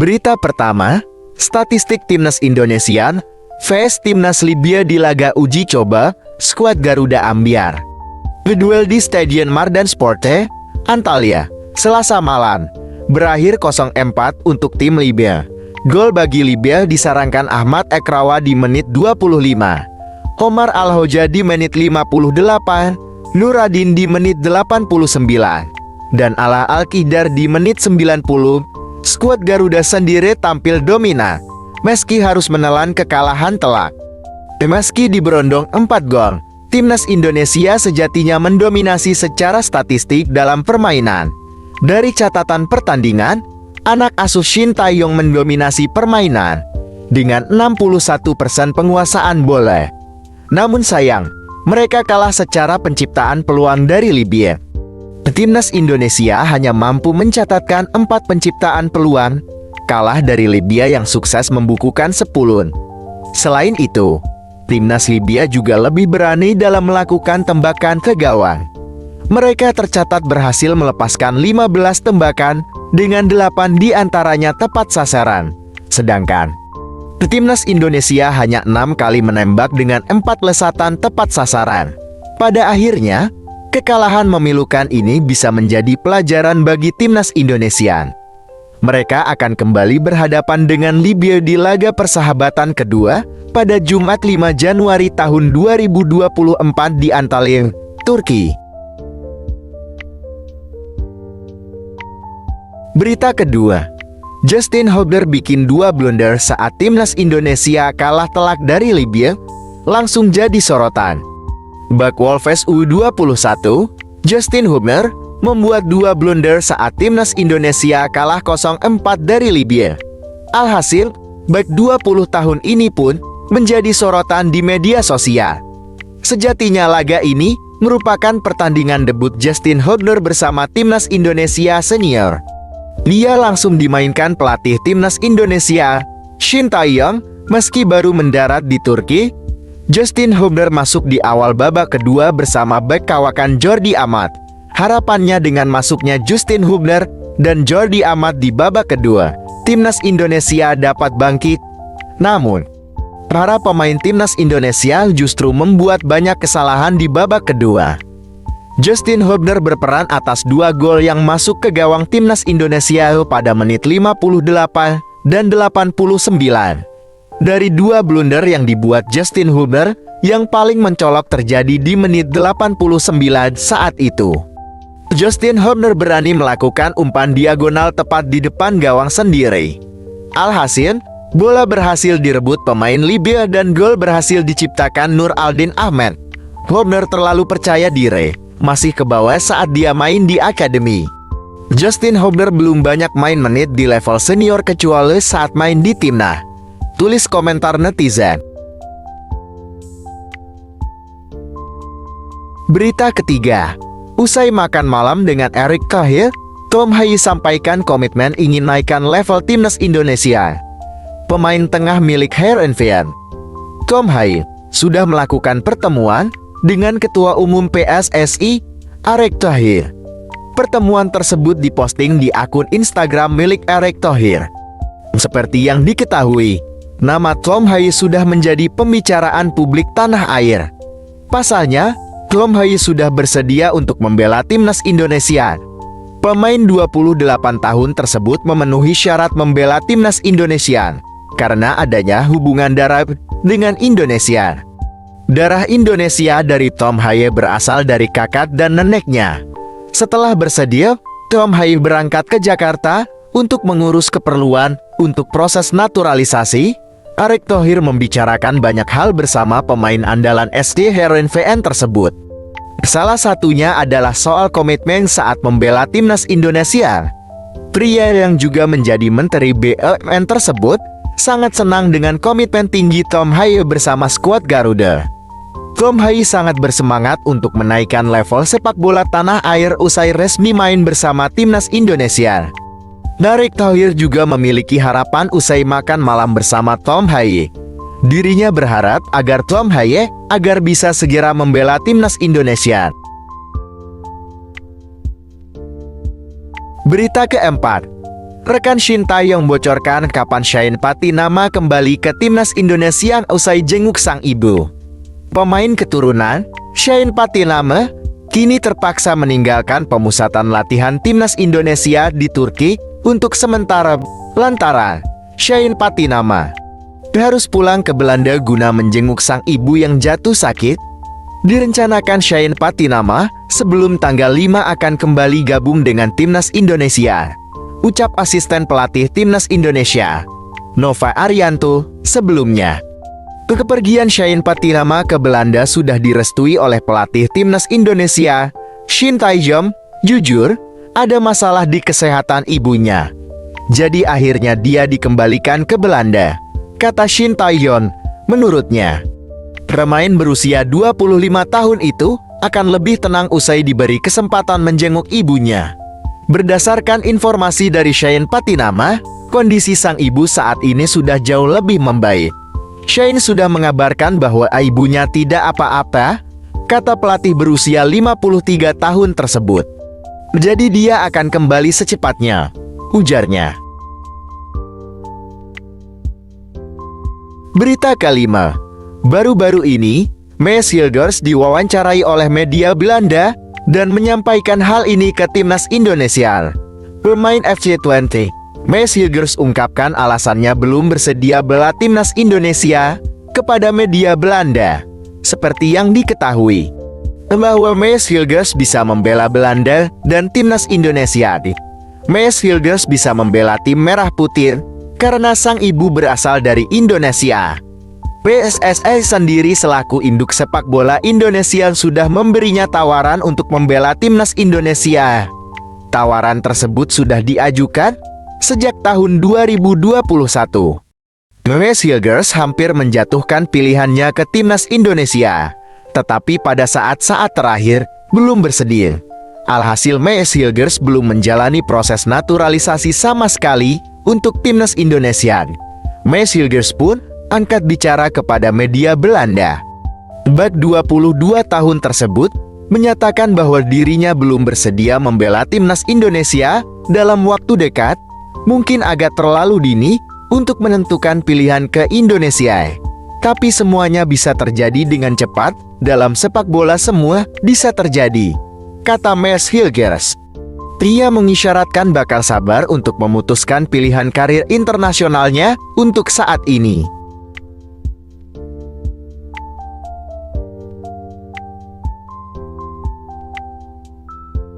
Berita pertama, statistik Timnas Indonesia vs Timnas Libya di laga uji coba skuad Garuda Ambyar. Berduel di Stadion Mardan Sporte, Antalya, Selasa malam, berakhir 0-4 untuk tim Libya. Gol bagi Libya disarankan Ahmad Ekrawa di menit 25, Omar Al-Hoja di menit 58, Nuradin di menit 89, dan Ala Al-Qidar di menit 90. Skuad Garuda sendiri tampil dominan, meski harus menelan kekalahan telak. Meski diberondong 4 gol, Timnas Indonesia sejatinya mendominasi secara statistik dalam permainan. Dari catatan pertandingan, anak asuh Shin Tae-yong mendominasi permainan dengan 61% penguasaan bola. Namun sayang, mereka kalah secara penciptaan peluang dari Libya. Timnas Indonesia hanya mampu mencatatkan 4 penciptaan peluang, kalah dari Libya yang sukses membukukan 10. Selain itu, Timnas Libya juga lebih berani dalam melakukan tembakan ke gawang. Mereka tercatat berhasil melepaskan 15 tembakan dengan 8 diantaranya tepat sasaran. Sedangkan Timnas Indonesia hanya 6 kali menembak dengan 4 lesatan tepat sasaran. Pada akhirnya, kekalahan memilukan ini bisa menjadi pelajaran bagi Timnas Indonesia. Mereka akan kembali berhadapan dengan Libya di laga persahabatan kedua pada Jumat 5 Januari tahun 2024 di Antalya, Turki. Berita kedua, Justin Hubner bikin 2 blunder saat Timnas Indonesia kalah telak dari Libya, langsung jadi sorotan. Bak Wolves U21, Justin Hubner membuat 2 blunder saat Timnas Indonesia kalah 0-4 dari Libya. Alhasil, bak 20 tahun ini pun menjadi sorotan di media sosial. Sejatinya laga ini merupakan pertandingan debut Justin Hubner bersama Timnas Indonesia senior. Dia langsung dimainkan pelatih Timnas Indonesia, Shin Tae-yong, meski baru mendarat di Turki. Justin Hubner masuk di awal babak kedua bersama bek kawakan Jordi Amat. Harapannya dengan masuknya Justin Hubner dan Jordi Amat di babak kedua, Timnas Indonesia dapat bangkit. Namun, para pemain Timnas Indonesia justru membuat banyak kesalahan di babak kedua. Justin Hubner berperan atas 2 gol yang masuk ke gawang Timnas Indonesia pada menit 58 dan 89. Dari 2 blunder yang dibuat Justin Hubner, yang paling mencolok terjadi di menit 89 saat itu. Justin Hubner berani melakukan umpan diagonal tepat di depan gawang sendiri. Alhasil, bola berhasil direbut pemain Libya dan gol berhasil diciptakan Nur Aldin Ahmed. Hubner terlalu percaya diri, masih ke bawah saat dia main di akademi. Justin Hubner belum banyak main menit di level senior kecuali saat main di timnas. Tulis komentar netizen. Berita ketiga, usai makan malam dengan Erick Thohir, Tom Hye sampaikan komitmen ingin naikkan level Timnas Indonesia. Pemain tengah milik Heerenveen, Tom Hye, sudah melakukan pertemuan dengan Ketua Umum PSSI, Erick Thohir. Pertemuan tersebut diposting di akun Instagram milik Erick Thohir. Seperti yang diketahui, nama Tom Hye sudah menjadi pembicaraan publik tanah air. Pasalnya, Tom Hye sudah bersedia untuk membela Timnas Indonesia. Pemain 28 tahun tersebut memenuhi syarat membela Timnas Indonesia karena adanya hubungan darah dengan Indonesia. Darah Indonesia dari Tom Hye berasal dari kakak dan neneknya. Setelah bersedia, Tom Hye berangkat ke Jakarta untuk mengurus keperluan untuk proses naturalisasi. Erick Thohir membicarakan banyak hal bersama pemain andalan SD Heerenveen tersebut. Salah satunya adalah soal komitmen saat membela Timnas Indonesia. Pria yang juga menjadi Menteri BUMN tersebut sangat senang dengan komitmen tinggi Tom Hye bersama skuad Garuda. Tom Hye sangat bersemangat untuk menaikkan level sepak bola tanah air usai resmi main bersama Timnas Indonesia. Erick Thohir juga memiliki harapan usai makan malam bersama Tom Hye. Dirinya berharap agar Tom Hye agar bisa segera membela Timnas Indonesia. Berita keempat, rekan Shin Tae-yong bocorkan kapan Shane Patinama kembali ke timnas Indonesia usai jenguk sang ibu. Pemain keturunan Shane Patinama kini terpaksa meninggalkan pemusatan latihan timnas Indonesia di Turki untuk sementara lantaran Shane Patinama harus pulang ke Belanda guna menjenguk sang ibu yang jatuh sakit. Direncanakan Shane Patinama sebelum tanggal 5 akan kembali gabung dengan timnas Indonesia, ucap asisten pelatih timnas Indonesia, Nova Arianto, sebelumnya. Kepergian Shane Patinama ke Belanda sudah direstui oleh pelatih timnas Indonesia, Shin Tae-yong. Jujur, ada masalah di kesehatan ibunya. Jadi akhirnya dia dikembalikan ke Belanda, kata Shin Tae-yong. Menurutnya, pemain berusia 25 tahun itu akan lebih tenang usai diberi kesempatan menjenguk ibunya. Berdasarkan informasi dari Shane Patinama, kondisi sang ibu saat ini sudah jauh lebih membaik. Shane sudah mengabarkan bahwa ibunya tidak apa-apa, kata pelatih berusia 53 tahun tersebut. Jadi dia akan kembali secepatnya, ujarnya. Berita kelima. Baru-baru ini, Maes Hilgers diwawancarai oleh media Belanda dan menyampaikan hal ini ke timnas Indonesia. Pemain FC20, Maes Hilgers ungkapkan alasannya belum bersedia bela timnas Indonesia kepada media Belanda. Seperti yang diketahui, bahwa Maes Hilgers bisa membela Belanda dan timnas Indonesia. Maes Hilgers bisa membela tim Merah Putih karena sang ibu berasal dari Indonesia. PSSI sendiri selaku induk sepak bola Indonesia sudah memberinya tawaran untuk membela timnas Indonesia. Tawaran tersebut sudah diajukan sejak tahun 2021. Maes Hilgers hampir menjatuhkan pilihannya ke timnas Indonesia, tetapi pada saat-saat terakhir belum bersedia. Alhasil Maes Hilgers belum menjalani proses naturalisasi sama sekali untuk timnas Indonesia. Maes Hilgers pun angkat bicara kepada media Belanda. Bak 22 tahun tersebut menyatakan bahwa dirinya belum bersedia membela timnas Indonesia dalam waktu dekat. Mungkin agak terlalu dini untuk menentukan pilihan ke Indonesia. Tapi semuanya bisa terjadi dengan cepat, dalam sepak bola semua bisa terjadi, kata Maes Hilgers. Ia mengisyaratkan bakal sabar untuk memutuskan pilihan karir internasionalnya untuk saat ini.